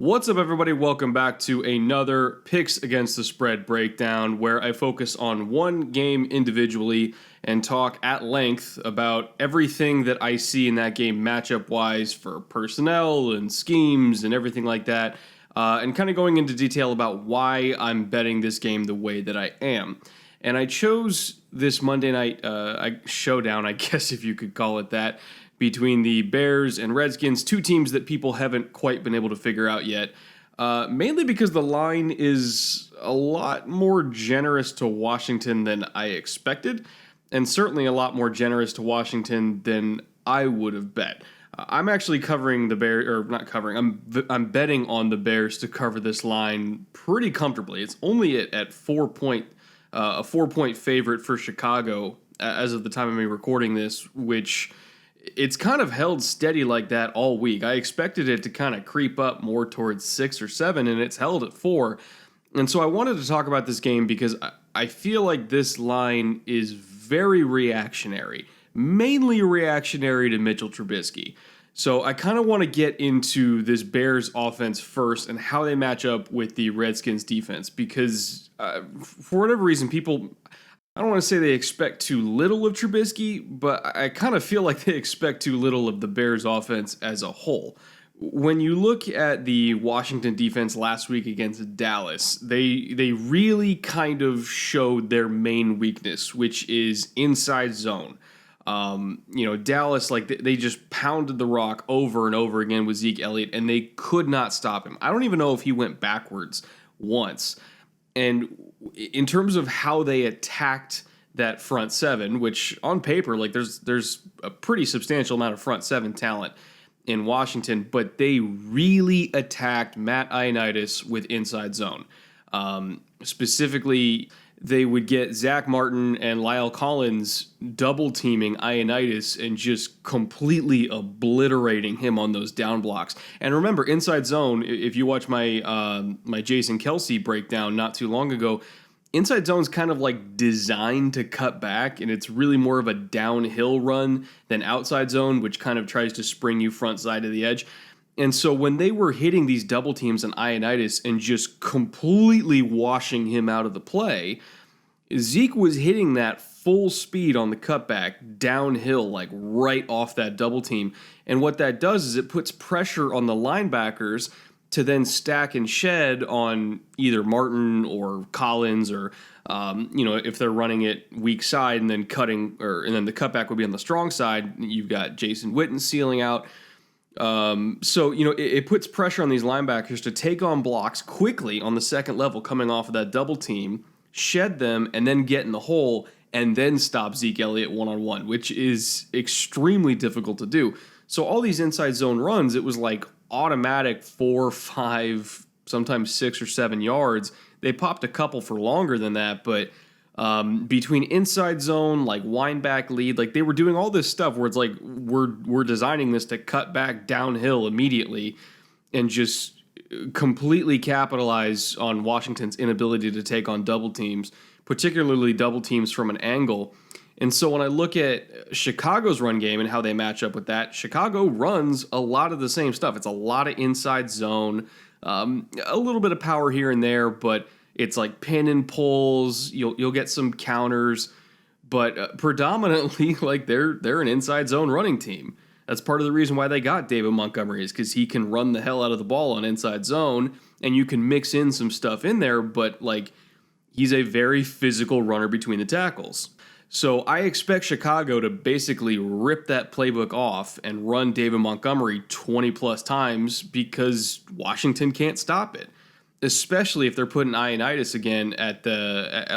What's up, everybody? Welcome back to another Picks Against the Spread breakdown where I focus on one game individually and talk at length about everything that I see in that game matchup-wise for personnel and schemes and everything like that, and kind of going into detail about why I'm betting this game the way that I am. And I chose this Monday night showdown, I guess if you could call it that, between the Bears and Redskins, two teams that people haven't quite been able to figure out yet, mainly because the line is a lot more generous to Washington than I expected, and certainly a lot more generous to Washington than I would have bet. I'm actually covering the Bears, or not covering, I'm betting on the Bears to cover this line pretty comfortably. It's only at a 4-point favorite for Chicago as of the time of me recording this, which it's kind of held steady like that all week. I expected it to kind of creep up more towards 6 or 7, and it's held at 4. And so I wanted to talk about this game because I feel like this line is very reactionary, mainly reactionary to Mitchell Trubisky. So I kind of want to get into this Bears offense first and how they match up with the Redskins defense because for whatever reason, I don't want to say they expect too little of Trubisky, but I kind of feel like they expect too little of the Bears offense as a whole. When you look at the Washington defense last week against Dallas, they really kind of showed their main weakness, which is inside zone. Dallas, they just pounded the rock over and over again with Zeke Elliott, and they could not stop him. I don't even know if he went backwards once. And in terms of how they attacked that front seven, which on paper, there's a pretty substantial amount of front seven talent in Washington, but they really attacked Matt Ioannidis with inside zone. Specifically, they would get Zach Martin and Lyle Collins double teaming Ioannidis and just completely obliterating him on those down blocks. And remember, inside zone, if you watch my Jason Kelsey breakdown not too long ago, inside zone's kind of like designed to cut back, and it's really more of a downhill run than outside zone, which kind of tries to spring you front side of the edge. And so when they were hitting these double teams on Ioannidis and just completely washing him out of the play, Zeke was hitting that full speed on the cutback downhill, like right off that double team. And what that does is it puts pressure on the linebackers to then stack and shed on either Martin or Collins or, if they're running it weak side and then and then the cutback would be on the strong side. You've got Jason Witten sealing out. It puts pressure on these linebackers to take on blocks quickly on the second level coming off of that double team, shed them, and then get in the hole and then stop Zeke Elliott one-on-one, which is extremely difficult to do. So all these inside zone runs, it was like automatic 4, 5, sometimes 6 or 7 yards. They popped a couple for longer than that, but between inside zone, like wind back lead, like they were doing all this stuff where it's like we're designing this to cut back downhill immediately and just completely capitalize on Washington's inability to take on double teams, particularly double teams from an angle. And so when I look at Chicago's run game and how they match up with that, Chicago runs a lot of the same stuff. It's a lot of inside zone, a little bit of power here and there, but it's like pin and pulls. You'll get some counters, but predominantly like they're an inside zone running team. That's part of the reason why they got David Montgomery is because he can run the hell out of the ball on inside zone, and you can mix in some stuff in there, but like he's a very physical runner between the tackles. So I expect Chicago to basically rip that playbook off and run David Montgomery 20 plus times because Washington can't stop it. Especially if they're putting Ioannidis again at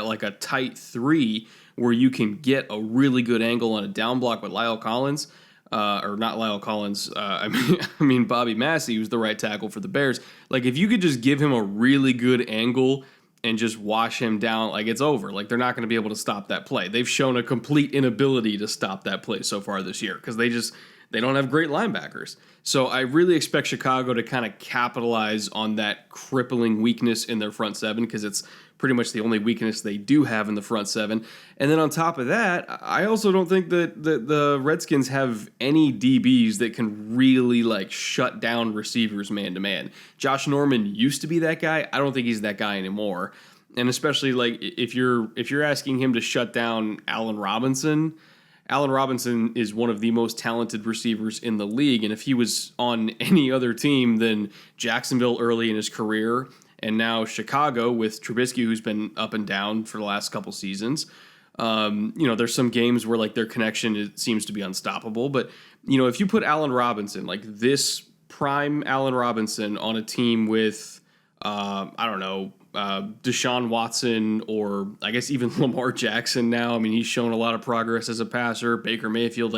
like a tight 3 where you can get a really good angle on a down block with Lyle Collins, or not Lyle Collins. I mean Bobby Massey, who's the right tackle for the Bears. Like if you could just give him a really good angle and just wash him down, like it's over. Like they're not going to be able to stop that play. They've shown a complete inability to stop that play so far this year because they they don't have great linebackers. So I really expect Chicago to kind of capitalize on that crippling weakness in their front seven, because it's pretty much the only weakness they do have in the front seven. And then on top of that, I also don't think that the Redskins have any DBs that can really like shut down receivers man to man. Josh Norman used to be that guy. I don't think he's that guy anymore. And especially like if you're asking him to shut down Allen Robinson is one of the most talented receivers in the league. And if he was on any other team than Jacksonville early in his career, and now Chicago with Trubisky, who's been up and down for the last couple seasons, there's some games where like their connection seems to be unstoppable. But, if you put Allen Robinson, like this prime Allen Robinson on a team with, Deshaun Watson, or I guess even Lamar Jackson now. I mean, he's shown a lot of progress as a passer. Baker Mayfield,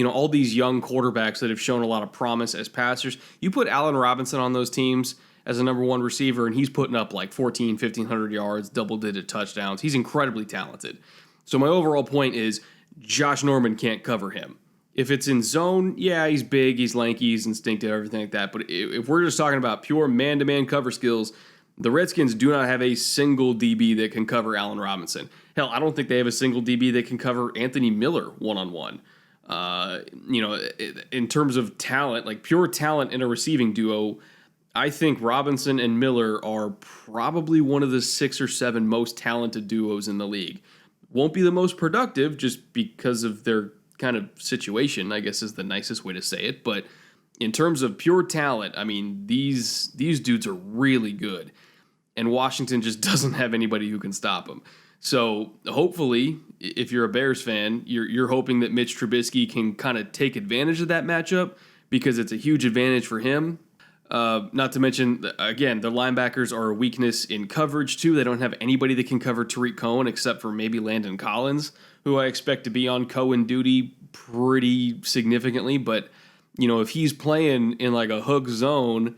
all these young quarterbacks that have shown a lot of promise as passers. You put Allen Robinson on those teams as a number one receiver, and he's putting up like 1,500 yards, double-digit touchdowns. He's incredibly talented. So my overall point is Josh Norman can't cover him. If it's in zone, yeah, he's big, he's lanky, he's instinctive, everything like that. But if we're just talking about pure man-to-man cover skills, the Redskins do not have a single DB that can cover Allen Robinson. Hell, I don't think they have a single DB that can cover Anthony Miller one-on-one. In terms of talent, like pure talent in a receiving duo, I think Robinson and Miller are probably one of the 6 or 7 most talented duos in the league. Won't be the most productive just because of their kind of situation, I guess is the nicest way to say it. But in terms of pure talent, I mean, these dudes are really good. And Washington just doesn't have anybody who can stop them. So hopefully, if you're a Bears fan, you're hoping that Mitch Trubisky can kind of take advantage of that matchup, because it's a huge advantage for him. Not to mention, again, the linebackers are a weakness in coverage, too. They don't have anybody that can cover Tariq Cohen except for maybe Landon Collins, who I expect to be on Cohen duty pretty significantly. But, if he's playing in like a hook zone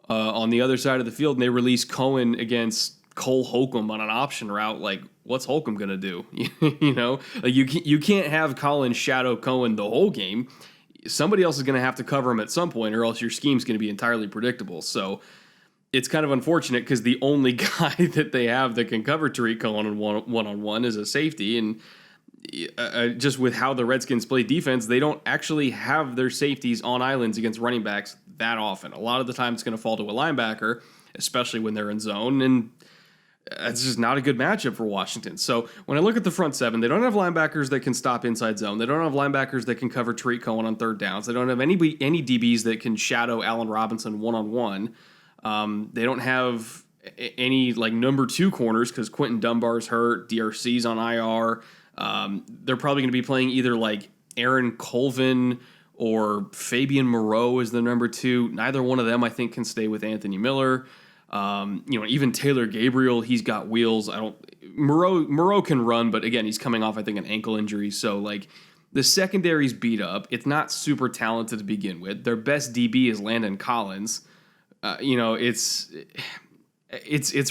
on the other side of the field and they release Cohen against Cole Holcomb on an option route, like, what's Holcomb going to do? You can't have Collins shadow Cohen the whole game. Somebody else is going to have to cover him at some point, or else your scheme's going to be entirely predictable. So it's kind of unfortunate, because the only guy that they have that can cover Tariq Cohen one-on-one is a safety. And just with how the Redskins play defense, they don't actually have their safeties on islands against running backs that often. A lot of the time it's going to fall to a linebacker, especially when they're in zone, and it's just not a good matchup for Washington. So when I look at the front seven, they don't have linebackers that can stop inside zone. They don't have linebackers that can cover Tariq Cohen on third downs. They don't have any DBs that can shadow Allen Robinson one-on-one. They don't have any like number 2 corners, because Quentin Dunbar's hurt, DRC's on IR. They're probably going to be playing either like Aaron Colvin or Fabian Moreau as the number 2. Neither one of them, I think, can stay with Anthony Miller. Even Taylor Gabriel, he's got wheels. Moreau can run, but again, he's coming off, I think, an ankle injury. So like the secondary's beat up. It's not super talented to begin with. Their best DB is Landon Collins. It's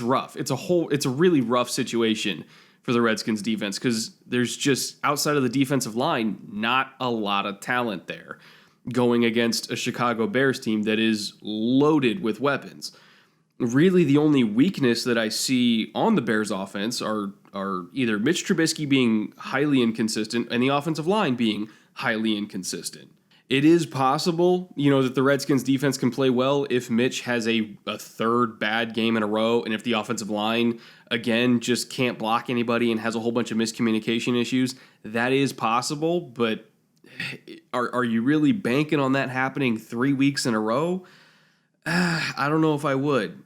rough. It's a really rough situation for the Redskins defense, because there's just, outside of the defensive line, not a lot of talent there going against a Chicago Bears team that is loaded with weapons. Really, the only weakness that I see on the Bears offense are either Mitch Trubisky being highly inconsistent and the offensive line being highly inconsistent. It is possible, that the Redskins defense can play well if Mitch has a third bad game in a row, and if the offensive line, again, just can't block anybody and has a whole bunch of miscommunication issues. That is possible, but are you really banking on that happening 3 weeks in a row? I don't know if I would.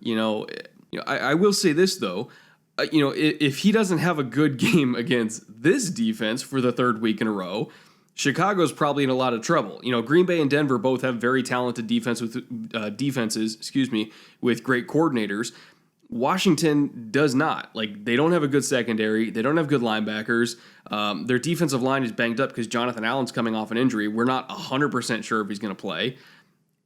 I will say this, though. If he doesn't have a good game against this defense for the 3rd week in a row, Chicago's probably in a lot of trouble. Green Bay and Denver both have very talented defenses, with great coordinators. Washington does not. They don't have a good secondary. They don't have good linebackers. Their defensive line is banged up because Jonathan Allen's coming off an injury. We're not 100% sure if he's going to play.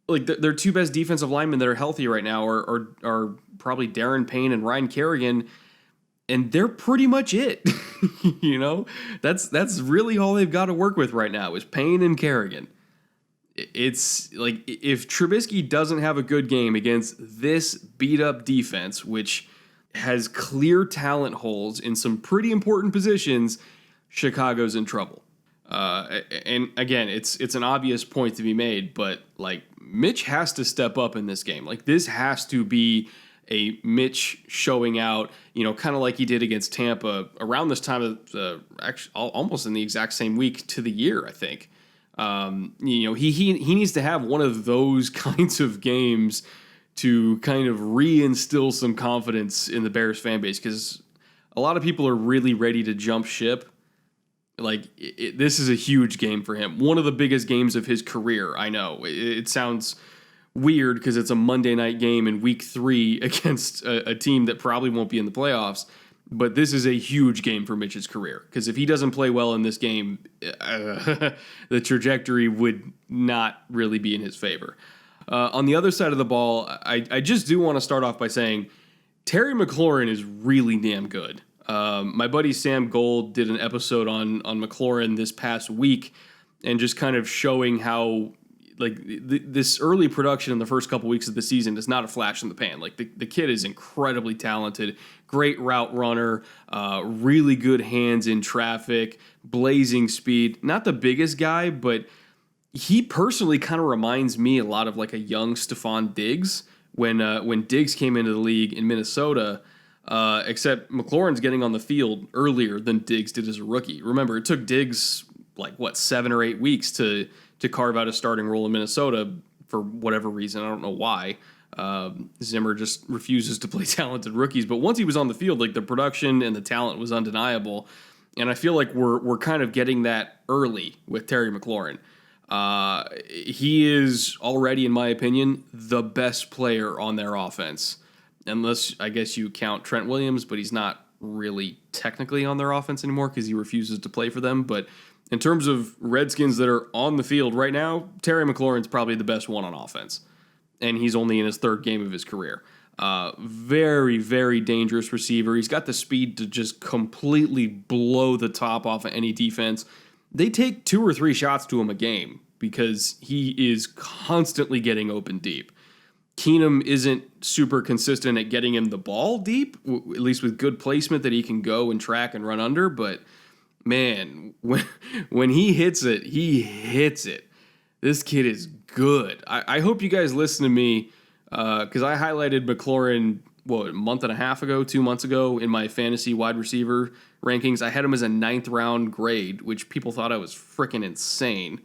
Their 2 best defensive linemen that are healthy right now are probably Darren Payne and Ryan Kerrigan, and they're pretty much it. That's really all they've got to work with right now is Payne and Kerrigan. It's like if Trubisky doesn't have a good game against this beat up defense, which has clear talent holes in some pretty important positions, Chicago's in trouble. And again, it's an obvious point to be made, but like Mitch has to step up in this game. Like this has to be a Mitch showing out, kind of like he did against Tampa around this time of actually almost in the exact same week to the year, I think. He needs to have one of those kinds of games to kind of reinstill some confidence in the Bears fan base, because a lot of people are really ready to jump ship. Like this is a huge game for him. One of the biggest games of his career. I know it sounds weird because it's a Monday night game in week 3 against a team that probably won't be in the playoffs. But this is a huge game for Mitch's career, because if he doesn't play well in this game, the trajectory would not really be in his favor. On the other side of the ball, I just do want to start off by saying Terry McLaurin is really damn good. My buddy Sam Gold did an episode on McLaurin this past week, and just kind of showing how like this early production in the first couple weeks of the season is not a flash in the pan. Like the kid is incredibly talented, great route runner, really good hands in traffic, blazing speed. Not the biggest guy, but he personally kind of reminds me a lot of like a young Stephon Diggs when Diggs came into the league in Minnesota. Except McLaurin's getting on the field earlier than Diggs did as a rookie. Remember, it took Diggs 7 or 8 weeks to carve out a starting role in Minnesota for whatever reason. I don't know why. Zimmer just refuses to play talented rookies. But once he was on the field, like the production and the talent was undeniable. And I feel like we're kind of getting that early with Terry McLaurin. He is already, in my opinion, the best player on their offense. Unless, I guess, you count Trent Williams, but he's not really technically on their offense anymore because he refuses to play for them. But in terms of Redskins that are on the field right now, Terry McLaurin's probably the best one on offense. And he's only in his 3rd game of his career. Very, very dangerous receiver. He's got the speed to just completely blow the top off of any defense. They take 2 or 3 shots to him a game because he is constantly getting open deep. Keenum isn't super consistent at getting him the ball deep, at least with good placement that he can go and track and run under. But man, when he hits it, he hits it. This kid is good. I hope you guys listen to me because I highlighted McLaurin, a month and a half ago, 2 months ago in my fantasy wide receiver rankings. I had him as a 9th round grade, which people thought I was freaking insane.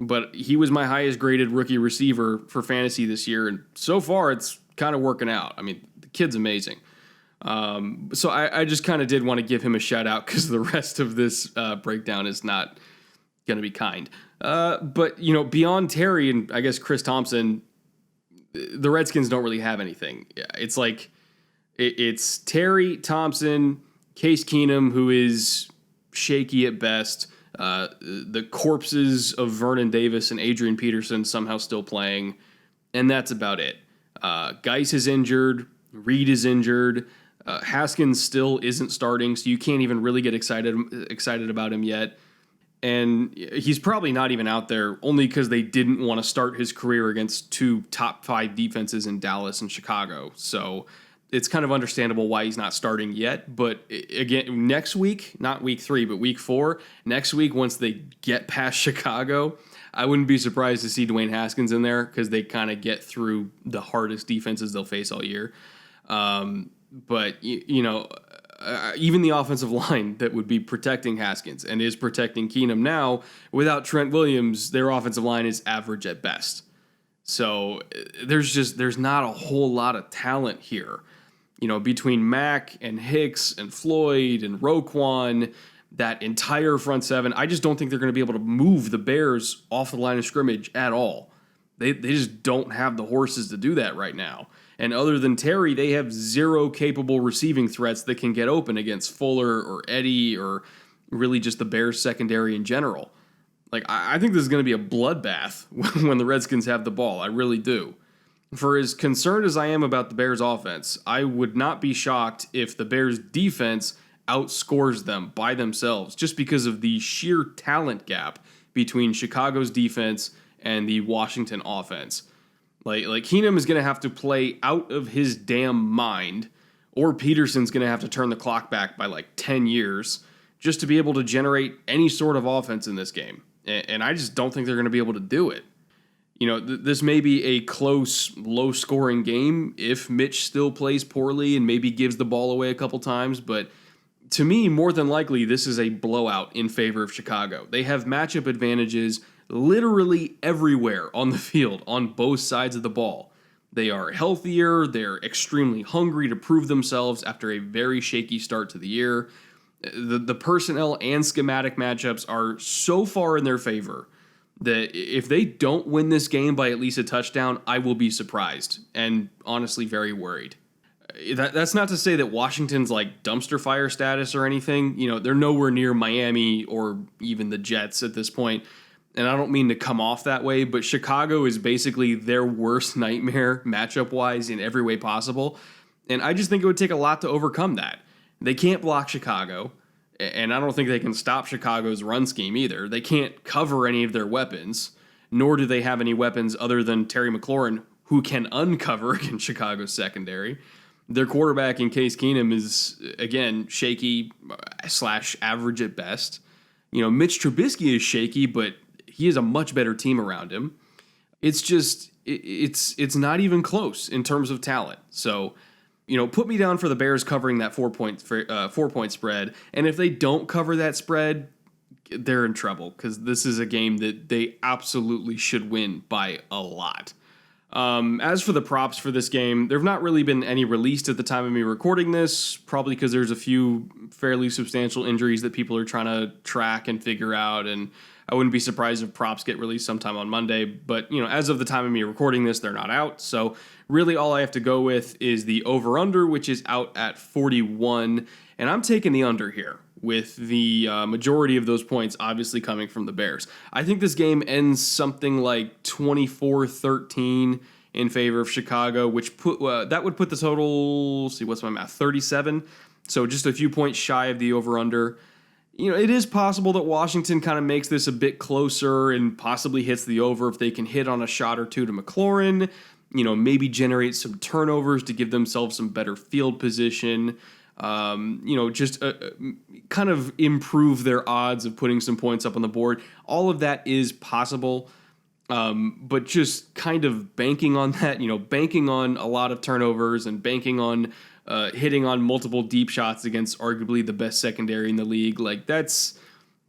But he was my highest graded rookie receiver for fantasy this year, and so far it's kind of working out. I mean, the kid's amazing. So I just kind of did want to give him a shout out because the rest of this breakdown is not going to be kind. But, beyond Terry and I guess Chris Thompson, the Redskins don't really have anything. It's like it's Terry, Thompson, Case Keenum, who is shaky at best. The corpses of Vernon Davis and Adrian Peterson somehow still playing, and that's about it. Geis is injured. Reed is injured. Haskins still isn't starting, so you can't even really get excited about him yet. And he's probably not even out there only because they didn't want to start his career against 2 top 5 defenses in Dallas and Chicago. So it's kind of understandable why he's not starting yet. But again, next week, not week 3, but week 4, next week, once they get past Chicago, I wouldn't be surprised to see Dwayne Haskins in there because they kind of get through the hardest defenses they'll face all year. But, even the offensive line that would be protecting Haskins and is protecting Keenum now, without Trent Williams, their offensive line is average at best. So there's not a whole lot of talent here. Between Mack and Hicks and Floyd and Roquan, that entire front 7, I just don't think they're going to be able to move the Bears off the line of scrimmage at all. They just don't have the horses to do that right now. And other than Terry, they have 0 capable receiving threats that can get open against Fuller or Eddie or really just the Bears secondary in general. Like, I think this is going to be a bloodbath when the Redskins have the ball. I really do. For as concerned as I am about the Bears offense, I would not be shocked if the Bears defense outscores them by themselves just because of the sheer talent gap between Chicago's defense and the Washington offense. Like Keenum is going to have to play out of his damn mind, or Peterson's going to have to turn the clock back by like 10 years just to be able to generate any sort of offense in this game. And I just don't think they're going to be able to do it. You know, this may be a close, low-scoring game if Mitch still plays poorly and maybe gives the ball away a couple times, but to me, more than likely, this is a blowout in favor of Chicago. They have matchup advantages literally everywhere on the field, on both sides of the ball. They are healthier, they're extremely hungry to prove themselves after a very shaky start to the year. The personnel and schematic matchups are so far in their favor that if they don't win this game by at least a touchdown, I will be surprised and honestly very worried. That's not to say that Washington's like dumpster fire status or anything. You know, they're nowhere near Miami or even the Jets at this point. And I don't mean to come off that way, but Chicago is basically their worst nightmare matchup-wise in every way possible. And I just think it would take a lot to overcome that. They can't block Chicago, and I don't think they can stop Chicago's run scheme either. They can't cover any of their weapons, nor do they have any weapons other than Terry McLaurin, who can uncover against Chicago's secondary. Their quarterback in Case Keenum is, again, shaky / average at best. You know, Mitch Trubisky is shaky, but he has a much better team around him. It's just, it's not even close in terms of talent. So, you know, put me down for the Bears covering that 4-point spread. And if they don't cover that spread, they're in trouble because this is a game that they absolutely should win by a lot. As for the props for this game, there have not really been any released at the time of me recording this, probably because there's a few fairly substantial injuries that people are trying to track and figure out, and I wouldn't be surprised if props get released sometime on Monday, but, you know, as of the time of me recording this, they're not out, so really all I have to go with is the over-under, which is out at 41, and I'm taking the under here, with the majority of those points obviously coming from the Bears. I think this game ends something like 24-13 in favor of Chicago, which that would put the total, let's see, what's my math, 37? So just a few points shy of the over-under. You know, it is possible that Washington kind of makes this a bit closer and possibly hits the over if they can hit on a shot or two to McLaurin, you know, maybe generate some turnovers to give themselves some better field position. You know, just kind of improve their odds of putting some points up on the board. All of that is possible, but just kind of banking on that, you know, banking on a lot of turnovers and banking on hitting on multiple deep shots against arguably the best secondary in the league, like that's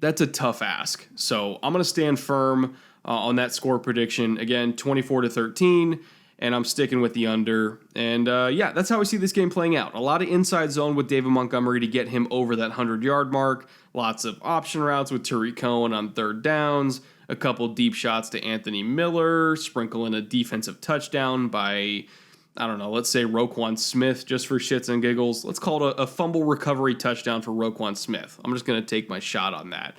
a tough ask. So I'm going to stand firm on that score prediction. Again, 24-13. And I'm sticking with the under. And yeah, that's how I see this game playing out. A lot of inside zone with David Montgomery to get him over that 100-yard mark. Lots of option routes with Tariq Cohen on third downs. A couple deep shots to Anthony Miller. Sprinkle in a defensive touchdown by, I don't know, let's say Roquan Smith just for shits and giggles. Let's call it a fumble recovery touchdown for Roquan Smith. I'm just going to take my shot on that.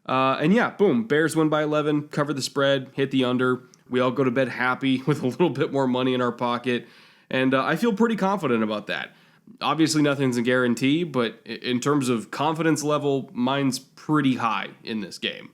And yeah, boom. Bears win by 11. Cover the spread. Hit the under. We all go to bed happy with a little bit more money in our pocket, and I feel pretty confident about that. Obviously, nothing's a guarantee, but in terms of confidence level, mine's pretty high in this game.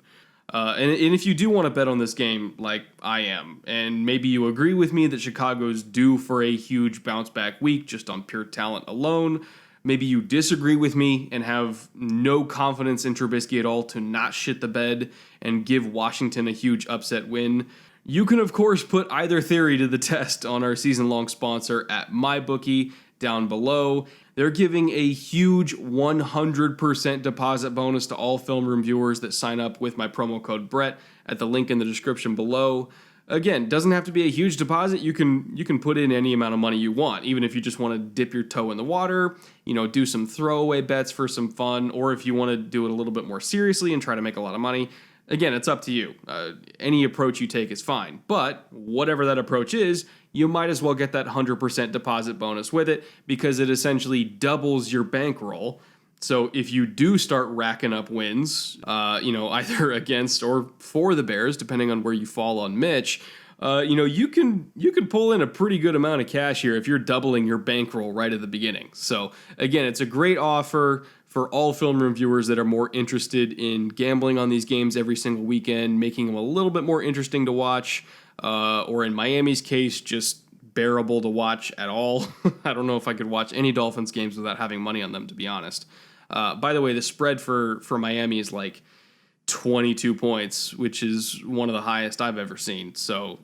And if you do want to bet on this game, like I am, and maybe you agree with me that Chicago's due for a huge bounce-back week just on pure talent alone, maybe you disagree with me and have no confidence in Trubisky at all to not shit the bed and give Washington a huge upset win, you can, of course, put either theory to the test on our season-long sponsor at MyBookie down below. They're giving a huge 100% deposit bonus to all Film Room viewers that sign up with my promo code Brett at the link in the description below. Again, doesn't have to be a huge deposit. You can put in any amount of money you want, even if you just want to dip your toe in the water, you know, do some throwaway bets for some fun, or if you want to do it a little bit more seriously and try to make a lot of money. Again, it's up to you. Any approach you take is fine. But whatever that approach is, you might as well get that 100% deposit bonus with it because it essentially doubles your bankroll. So if you do start racking up wins, you know, either against or for the Bears, depending on where you fall on Mitch, you know, you can pull in a pretty good amount of cash here if you're doubling your bankroll right at the beginning. So again, it's a great offer for all film room viewers that are more interested in gambling on these games every single weekend, making them a little bit more interesting to watch, or in Miami's case, just bearable to watch at all. I don't know if I could watch any Dolphins games without having money on them, to be honest. By the way, the spread for Miami is like 22 points, which is one of the highest I've ever seen. So,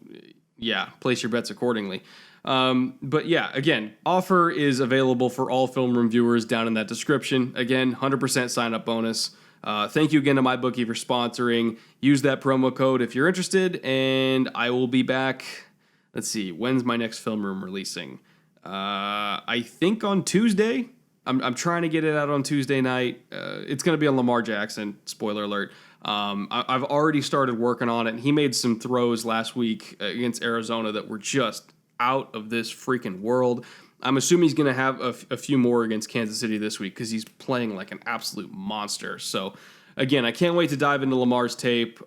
yeah, place your bets accordingly. But yeah, again, offer is available for all film room viewers down in that description. Again, 100% sign up bonus. Thank you again to MyBookie for sponsoring. Use that promo code if you're interested, and I will be back. Let's see, when's my next film room releasing? I think on Tuesday. I'm trying to get it out on Tuesday night. It's going to be on Lamar Jackson. Spoiler alert. I've already started working on it. He made some throws last week against Arizona that were just out of this freaking world. I'm assuming he's going to have a few more against Kansas City this week because he's playing like an absolute monster. So, again, I can't wait to dive into Lamar's tape.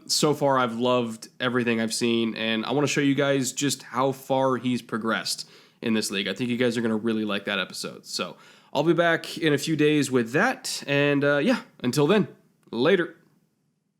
So far, I've loved everything I've seen, and I want to show you guys just how far he's progressed in this league. I think you guys are going to really like that episode. So, I'll be back in a few days with that, and yeah, until then, later.